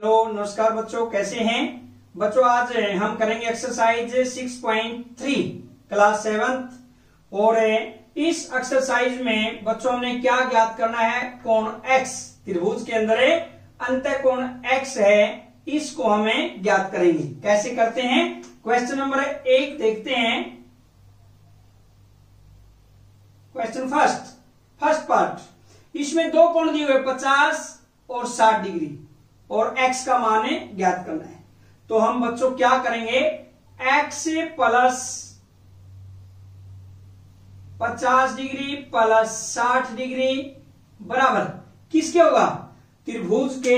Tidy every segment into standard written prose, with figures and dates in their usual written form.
Hello नमस्कार बच्चों, कैसे हैं बच्चों। आज हम करेंगे एक्सरसाइज 6.3 क्लास 7 और इस एक्सरसाइज में बच्चों हमने क्या ज्ञात करना है। कोण x, त्रिभुज के अंदर अंतः कोण x है, इसको हमें ज्ञात करेंगे। कैसे करते हैं, क्वेश्चन नंबर 1 देखते हैं। क्वेश्चन फर्स्ट पार्ट, इसमें दो कोण दिए हुए 50 और 60 डिग्री और x का मान ज्ञात करना है। तो हम बच्चों क्या करेंगे, x plus 50 degree plus 60 degree बराबर किसके होगा, त्रिभुज के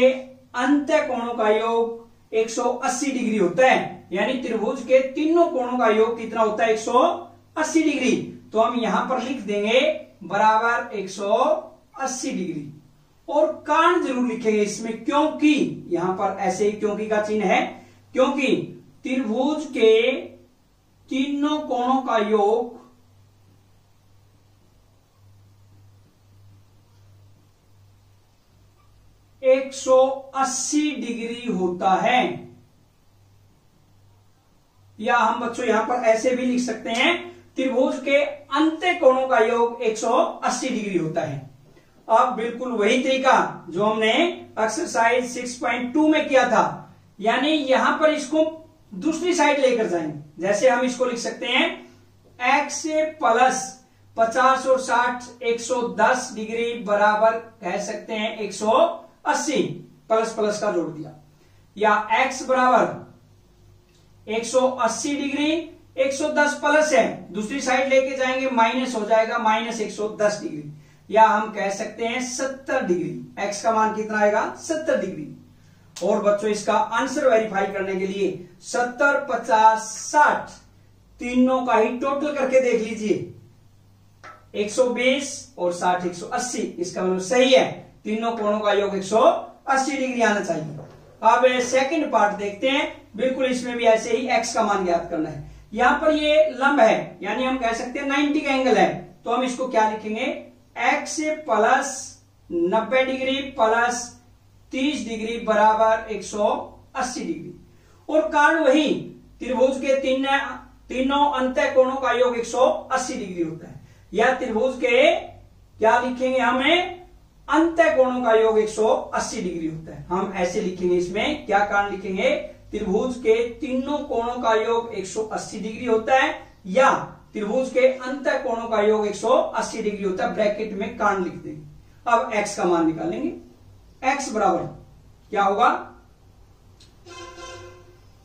अंत्य कोणों का योग 180 डिग्री होता है। यानी त्रिभुज के तीनों कोणों का योग कितना होता है, 180 डिग्री। तो हम यहां पर लिख देंगे बराबर 180 डिग्री और कारण जरूर लिखेंगे इसमें, क्योंकि यहां पर ऐसे ही क्योंकि का चिन्ह है, क्योंकि त्रिभुज के तीनों कोणों का योग 180 डिग्री होता है। या हम बच्चों यहां पर ऐसे भी लिख सकते हैं, त्रिभुज के अंत्य कोणों का योग 180 डिग्री होता है। अब बिल्कुल वही तरीका जो हमने एक्सरसाइज 6.2 में किया था, यानी यहां पर इसको दूसरी साइड लेकर जाएंगे। जैसे हम इसको लिख सकते हैं x प्लस 50 और 60 110 डिग्री बराबर कह सकते हैं 180, प्लस प्लस का जोड़ दिया, या x बराबर 180 डिग्री 110 प्लस है, दूसरी साइड लेके जाएंगे माइनस हो जाएगा माइनस 110 डिग्री, या हम कह सकते हैं 70 डिग्री। x का मान कितना आएगा, 70 डिग्री। और बच्चों इसका आंसर वेरीफाई करने के लिए 70 50 60 तीनों का ही टोटल करके देख लीजिए, 120 और 60 180, इसका मतलब सही है, तीनों कोणों का योग 180 डिग्री आना चाहिए। अब सेकंड पार्ट देखते हैं, बिल्कुल इसमें भी ऐसे ही x का मान ज्ञात करना है। यहां पर ये लंब है, यानी हम कह सकते हैं 90 का एंगल है, तो हम इसको क्या लिखेंगे, x plus 90 degree plus 30 degree बराबर 180 डिग्री। और कारण वही, त्रिभुज के तीनों अंत्य कोणों का योग 180 डिग्री होता है। या त्रिभुज के क्या लिखेंगे, हमें अंत्य कोणों का योग 180 डिग्री होता है। हम ऐसे लिखेंगे, इसमें क्या कारण लिखेंगे, त्रिभुज के तीनों कोणों का योग 180 डिग्री होता है, या त्रिभुज के अंत्य कोणों का योग 180 डिग्री होता है, ब्रैकेट में कारण लिख देंगे। अब x का मान निकालेंगे, x बराबर क्या होगा,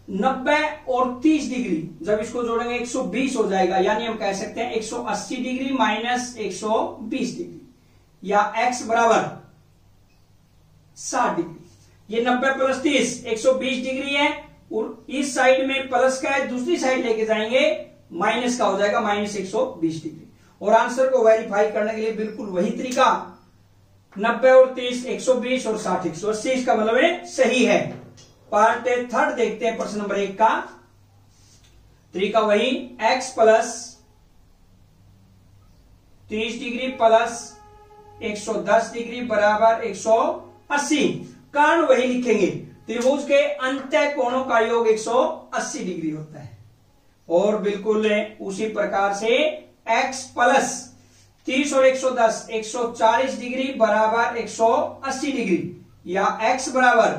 90 और 30 डिग्री, जब इसको जोड़ेंगे 120 हो जाएगा। यानी हम कह सकते हैं 180 डिग्री माइनस 120 डिग्री, या x बराबर 60 डिग्री। ये 90 प्लस 30 120 डिग्री है, और इस साइड में प्लस का है, दूसरी साइड लेके जाएंगे माइनस का हो जाएगा माइनस 120 डिग्री। और आंसर को वेरीफाई करने के लिए बिल्कुल वही तरीका, 90 और 30 120 और 60 180, इसका मतलब है सही है। पार्ट थर्ड देखते हैं, प्रश्न नंबर 1 का तरीका वही, x plus 30 degree plus 110 degree बराबर 180, कारण वही लिखेंगे, त्रिभुज के अंत्य कोणों का योग 180 डिग्री होता है। और बिल्कुल उसी प्रकार से x प्लस 30 और 110 140 डिग्री बराबर 180 डिग्री, या x बराबर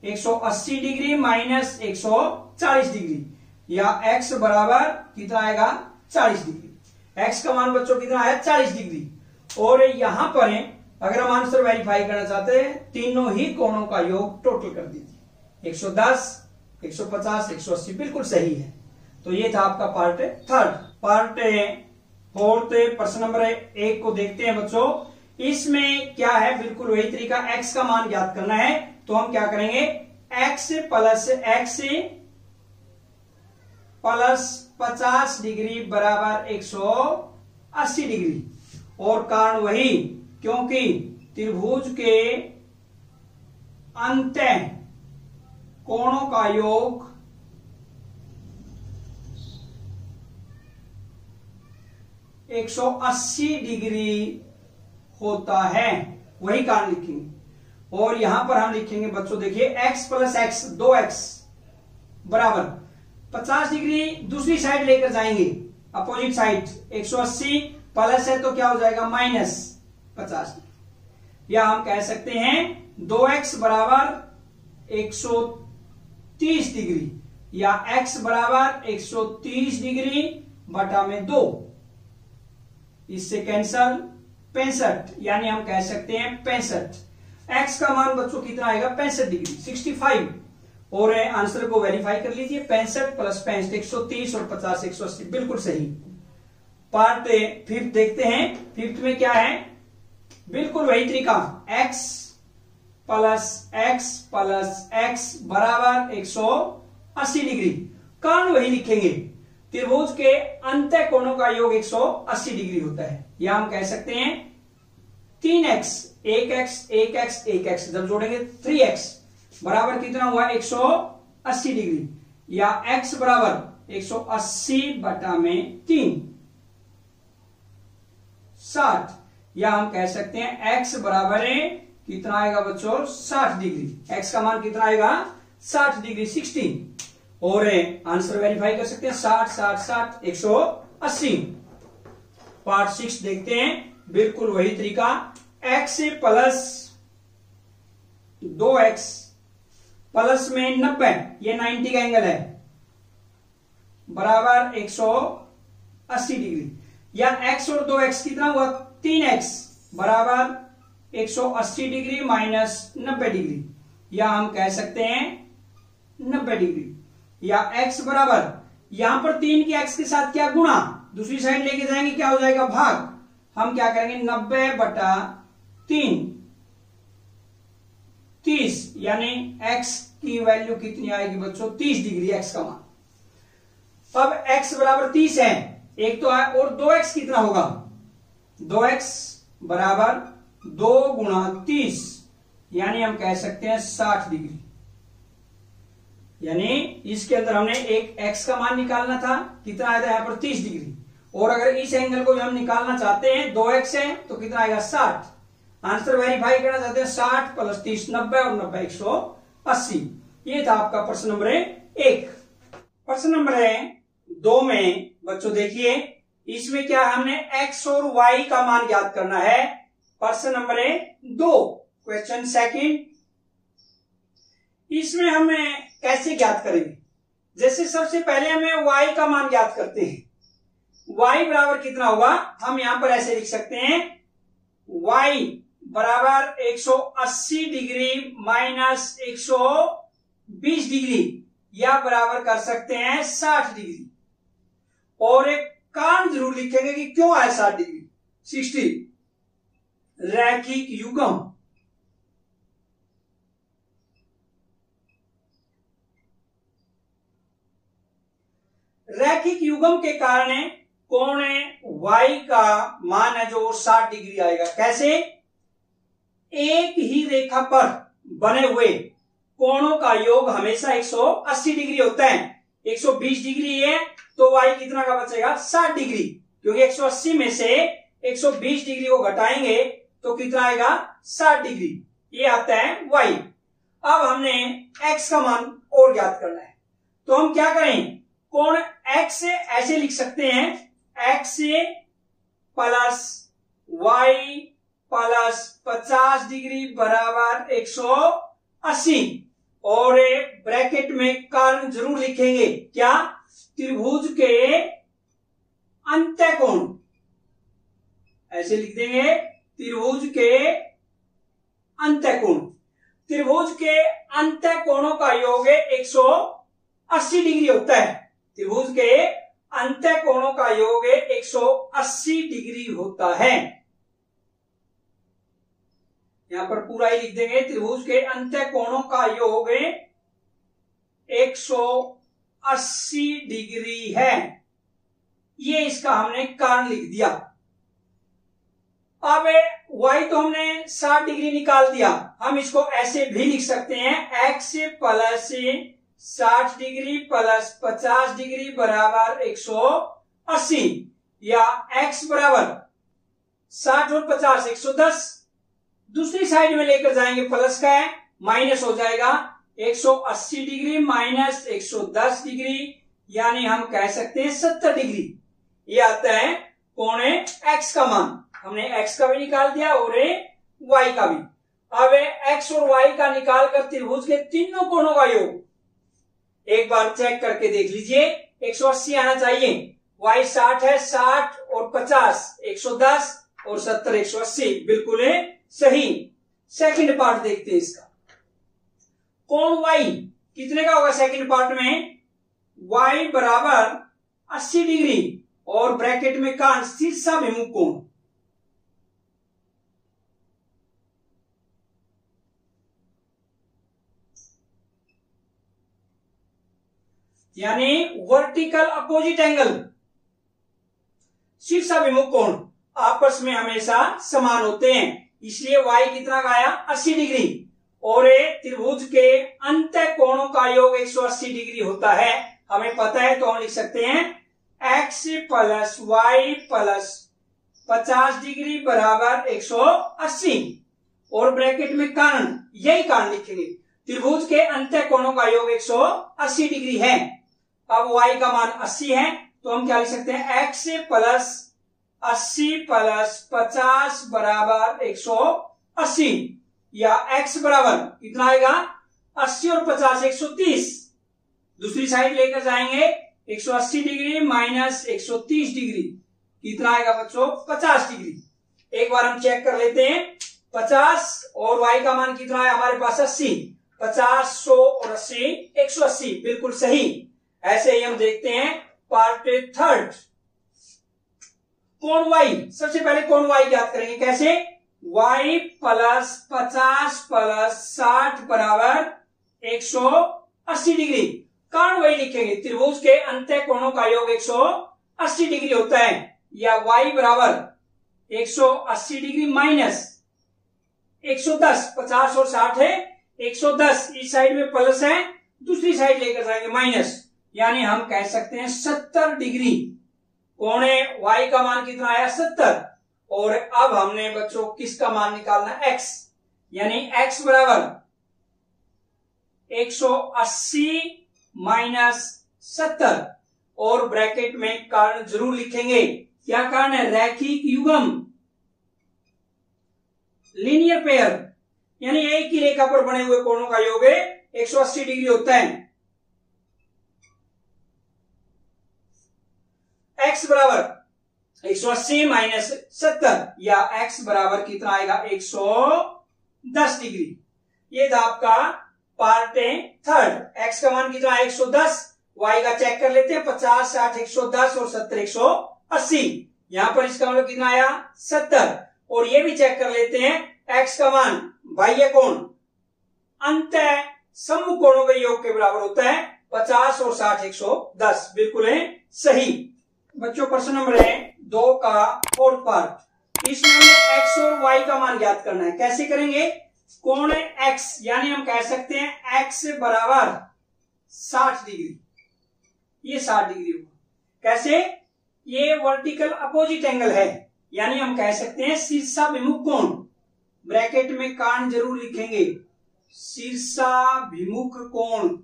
180 डिग्री माइनस 140 डिग्री, या x बराबर कितना आएगा, 40 डिग्री। x का मान बच्चों कितना है, 40 डिग्री। और यहां पर अगर हम आंसर वेरीफाई करना चाहते हैं, तीनों ही कोणों का योग टोटल कर दीजिए, 110 150 180, बिल्कुल सही है। तो ये था आपका पार्ट थर्ड। पार्ट फोर्थ, प्रश्न नंबर 1 को देखते हैं बच्चों। इसमें क्या है, बिल्कुल वही तरीका, x का मान ज्ञात करना है। तो हम क्या करेंगे, x प्लस 50 डिग्री बराबर 180 डिग्री। और कारण वही, क्योंकि त्रिभुज के अंत्य कोणों का योग 180 डिग्री होता है, वही कारण लिखेंगे। और यहां पर हम लिखेंगे बच्चों देखिए x प्लस एक्स 2x बराबर 50 डिग्री दूसरी साइड लेकर जाएंगे, अपोजिट साइड 180 प्लस है तो क्या हो जाएगा माइनस 50, या हम कह सकते हैं 2x बराबर 130 डिग्री, या x बराबर 130 डिग्री बटा में 2, इससे कैंसल 65, यानी हम कह सकते हैं 65। x का मान बच्चों कितना आएगा 65 डिग्री 65, और आंसर को वेरीफाई कर लीजिए 65 प्लस 65 130 और 50 180, बिल्कुल सही। पार्ट फिफ्थ देखते हैं। फिफ्थ में क्या है, बिल्कुल वही तरीका, x प्लस x बराबर 180 डिग्री, कारण वही लिखेंगे, त्रिभुज के अंतः कोणों का योग 180 डिग्री होता है, या हम कह सकते हैं 3x 1x जब जोड़ेंगे 3x बराबर कितना हुआ 180 डिग्री, या x बराबर 180 बटा में 3 60, या हम कह सकते हैं x बराबर है कितना आएगा बच्चों 60 डिग्री, x का मान कितना आएगा 60 डिग्री 60, और आंसर वेरीफाई कर सकते हैं 60 60 60 180। पार्ट 6 देखते हैं, बिल्कुल वही तरीका, x प्लस 2x प्लस में 90, ये 90 का एंगल है, बराबर 180 डिग्री, या x और 2x कितना हुआ 3x बराबर 180 डिग्री माइनस 90 डिग्री, या हम कह सकते हैं 90 डिग्री, या x बराबर यहां पर 3 की x के साथ क्या गुणा, दूसरी साइड लेके जाएंगे क्या हो जाएगा भाग, हम क्या करेंगे 90 बटा 3 30, यानी x की वैल्यू कितनी आएगी बच्चों 30 डिग्री x का मान। अब x बराबर 30 है एक तो है, और 2x कितना होगा 2x बराबर 2 गुणा 30, यानी हम कह सकते हैं 60 डिग्री, यानी इसके अंदर हमने एक x का मान निकालना था, कितना आया था यहां पर 30 डिग्री, और अगर इस एंगल को भी हम निकालना चाहते हैं 2x है तो कितना आएगा 60, आंसर वेरीफाई करना चाहते हैं 60 प्लस 30 90 और 90 180। ये था आपका प्रश्न नंबर 1। प्रश्न नंबर 2 में बच्चों देखिए, इसमें क्या हमने x और y का मान ज्ञात करना है। प्रश्न नंबर 2 क्वेश्चन सेकंड, इसमें हमें कैसे ज्ञात करेंगे, जैसे सबसे पहले हमें y का मान ज्ञात करते हैं, y बराबर कितना होगा, हम यहां पर ऐसे लिख सकते हैं y बराबर 180 डिग्री माइनस 120 डिग्री, या बराबर कर सकते हैं 60 डिग्री, और एक कारण जरूर लिखेंगे कि क्यों आए 60 डिग्री 60, रैखिक युग्म, रैखिक युग्म के कारण कोण y का मान है जो 60 डिग्री आएगा। कैसे, एक ही रेखा पर बने हुए कोणों का योग हमेशा 180 डिग्री होता है, 120 डिग्री है तो y कितना का बचेगा 60 डिग्री, क्योंकि 180 में से 120 डिग्री को घटाएंगे तो कितना आएगा 60 डिग्री, ये आता है y। अब हमने x का मान और ज्ञात करना है, तो हम क्या करें, कोण x से ऐसे लिख सकते हैं x plus y plus 50 degree बराबर 180, और ब्रैकेट में कारण जरूर लिखेंगे, क्या, त्रिभुज के अंतःकोण, ऐसे लिख देंगे त्रिभुज के अंतःकोण, त्रिभुज के अंतःकोणों का योग 180 डिग्री होता है, त्रिभुज के अंतःकोणों का योग 180 डिग्री होता है, यहां पर पूरा ही लिख देंगे, त्रिभुज के अंतःकोणों का योग 180 डिग्री है, ये इसका हमने कारण लिख दिया। अब y तो हमने 60 डिग्री निकाल दिया, हम इसको ऐसे भी लिख सकते हैं x plus 60 degree plus 50 degree बराबर 180, या x बराबर 60 और 50 110, दूसरी साइड में लेकर जाएंगे प्लस का है, माइनस हो जाएगा 180 डिग्री माइनस 110 डिग्री, यानी हम कह सकते हैं 70 डिग्री। ये आता है कोणे एक्स का मान। हमने एक्स का भी निकाल दिया और वाई का भी। अब एक्स और वाई का निकाल कर त्रिभुज के तीनों कोणों का योग एक बार चेक करके देख लीजिए। 180 आना चाहिए, वाई 60 है, 60 और 50 110 और 70 180, बिल्कुल है सही। सेकंड पार्ट देखते हैं इसका। कोण वाई कितने का होगा सेकंड पार्ट में? वाई बराबर 80 डिग्री और ब्रैकेट में कान शीर्षाभिमुख कोण। यानी वर्टिकल अपोजिट एंगल, शीर्षाभिमुख कोण आपस में हमेशा समान होते हैं, इसलिए y कितना का आया 80 डिग्री और त्रिभुज के अंत कोणों का योग 180 डिग्री होता है। हमें पता है तो हम लिख सकते हैं x plus y plus 50 degree बराबर 180 और ब्रैकेट में कारण, यही कारण लिखेंगे। त्रिभुज के अंत कोणों का योग 180 डिग्री है। अब y का मान 80 है तो हम क्या लिख सकते हैं x प्लस 80 प्लस 50 बराबर 180, या x बराबर कितना आएगा 80 और 50 130। दूसरी साइड लेकर जाएंगे 180 डिग्री माइनस 130 डिग्री कितना आएगा बच्चों 50 डिग्री। एक बार हम चेक कर लेते हैं 50 और y का मान कितना है हमारे पास 80, 50 100 और 80 180, बिल्कुल सही। ऐसे ही हम देखते हैं पार्ट थर्ड। कोण y, सबसे पहले कोण y ज्ञात करेंगे कैसे? y प्लस 50 प्लस 60 बराबर 180 डिग्री। कारण वही लिखेंगे, त्रिभुज के अंत कोणों का योग 180 डिग्री होता है, या y बराबर 180 डिग्री माइनस 110, 50 और 60 है 110, इस साइड में प्लस है, दूसरी साइड लेकर जाएंगे माइनस, यानी हम कह सकते हैं 70 डिग्री। कोणे y का मान कितना आया 70, और अब हमने बच्चों किसका मान निकालना x, यानी x बराबर 180 माइनस 70 और ब्रैकेट में कारण जरूर लिखेंगे। क्या कारण है? रैखिक युग्म, लीनियर पेयर, यानी एक ही रेखा पर बने हुए कोणों का योग 180 डिग्री होता है। x बराबर 180 माइनस 70, या x बराबर कितना आएगा 110 डिग्री। ये था आपका पार्ट थर्ड। x का मान कितना है 110, y का चेक कर लेते हैं 50 60 110 और 70 180, यहां पर इसका मतलब कितना आया 70। और ये भी चेक कर लेते हैं x का मान बाह्य कोण अंत सम्मुख कोणों के योग के बराबर होता है 50 और 60 110, बिल्कुल है सही। बच्चों प्रश्न नंबर है 2 का फोर्थ पार्ट। इसमें हमें x और y का मान ज्ञात करना है। कैसे करेंगे? कोण x, यानी हम कह सकते हैं x बराबर 60 डिग्री, ये 60 डिग्री होगा। कैसे? ये वर्टिकल अपोजिट एंगल है, यानी हम कह सकते हैं शीर्षाभिमुख कोण। ब्रैकेट में कारण जरूर लिखेंगे, शीर्षाभिमुख कोण।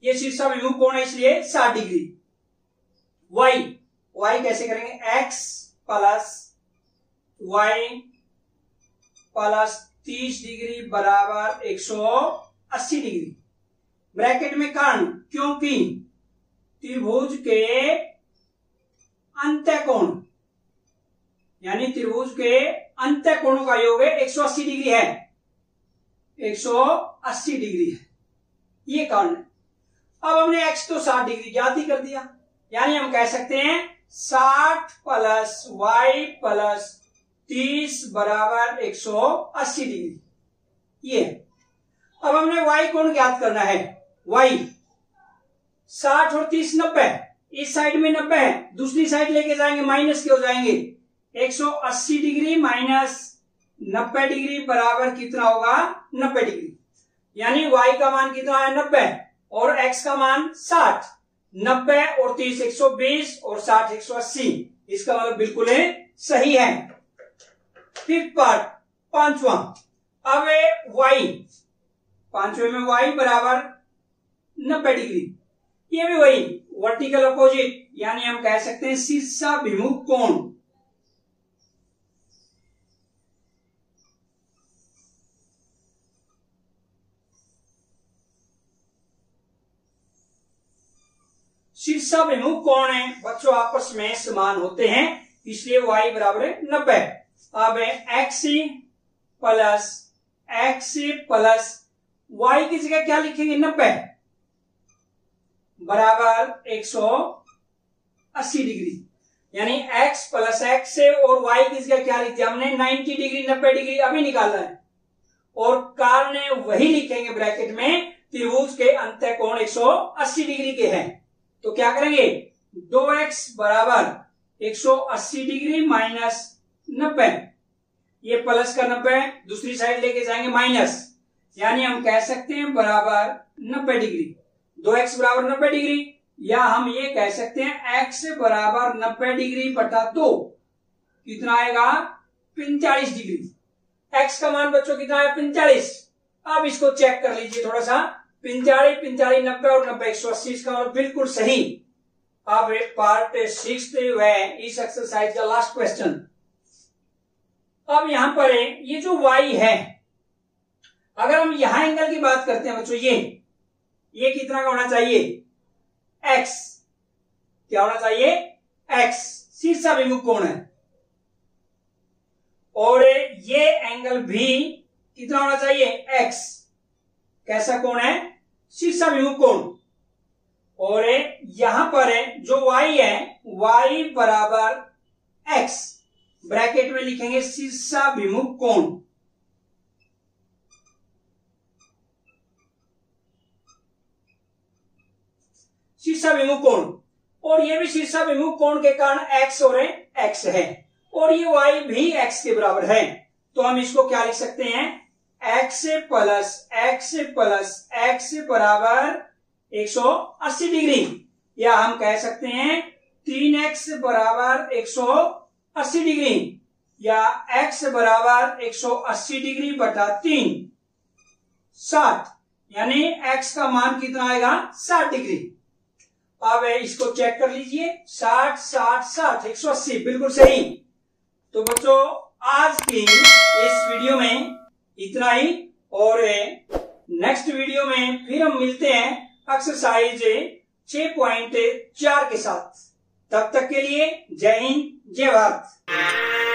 ये शीर्षाभिमुख कोण है इसलिए 60 डिग्री। y कैसे करेंगे? x plus y plus 30 degree बराबर 180 डिग्री। ब्रैकेट में कारण, क्योंकि त्रिभुज के अंत कोण, यानी त्रिभुज के अंत कोणों का योग 180 डिग्री है, 180 डिग्री है, ये कारण है। अब हमने x तो 60 डिग्री ज्ञात ही कर दिया, यानी हम कह सकते हैं 60 प्लस y प्लस 30 बराबर 180 डिग्री, ये। अब हमने y कोण ज्ञात करना है। y 60 और 30 90, इस साइड में 90 है, दूसरी साइड लेके जाएंगे माइनस के हो जाएंगे। 180 डिग्री माइनस 90 डिग्री बराबर कितना होगा 90 डिग्री, यानी y का मान कितना है 90, और x का मान 60, 90 और 30 120 और 60 180, इसका मतलब बिल्कुल सही है। फिफ्थ पार्ट, पांचवा, अब y, पांचवे में y बराबर 90 डिग्री, ये भी वही वर्टिकल अपोजिट, यानी हम कह सकते हैं शीर्षाभिमुख कोण। शीर्षाभिमुख कोण है बच्चों आपस में समान होते हैं, इसलिए y बराबर है 90। अब x प्लस y की जगह क्या लिखेंगे, 90 बराबर 180 डिग्री, यानी x प्लस x और y की जगह क्या लिख दिया हमने, 90 डिग्री, 90 डिग्री अभी निकालना है, और कारण वही लिखेंगे ब्रैकेट में, त्रिभुज के अंतःकोण 180 डिग्री के हैं। तो क्या करेंगे, 2x बराबर 180 डिग्री माइनस 90, ये प्लस का 90 दूसरी साइड लेके जाएंगे माइनस, यानी हम कह सकते हैं बराबर 90 डिग्री। 2x बराबर 90 डिग्री, या हम ये कह सकते हैं x बराबर 90 डिग्री बटा 2, कितना आएगा 45 डिग्री। x का मान बच्चों कितना है 45। अब इसको चेक कर लीजिए थोड़ा सा, 45 45 90 और 90 180, इसका मतलब बिल्कुल सही। अब पार्ट 6 व इस एक्सरसाइज का लास्ट क्वेश्चन। अब यहां पर ये जो y है, अगर हम यहां एंगल की बात करते हैं बच्चों, ये कितना का होना चाहिए, x, क्या होना चाहिए, x, शीर्षाभिमुख कोण है, और ये एंगल भी कितना होना चाहिए, x, कैसा कोण है, शीर्षाभिमुख कोण। और यहां पर जो y है, y बराबर x, ब्रैकेट में लिखेंगे शीर्षाभिमुख कोण। शीर्षाभिमुख कोण, और ये भी शीर्षाभिमुख कोण के कारण x और x है, और ये y भी x के बराबर है, तो हम इसको क्या लिख सकते हैं, x प्लस x बराबर 180 डिग्री, या हम कह सकते हैं 3x बराबर 180 डिग्री, या x बराबर 180 डिग्री बटा 3, 60, यानी x का मान कितना आएगा 60 डिग्री। अब इसको चेक कर लीजिए, 60 60 60 180, बिल्कुल सही। तो बच्चों आज की इस वीडियो में इतना ही, और नेक्स्ट वीडियो में फिर हम मिलते हैं एक्सरसाइज 6.4 के साथ। तब तक के लिए जय हिंद, जय भारत।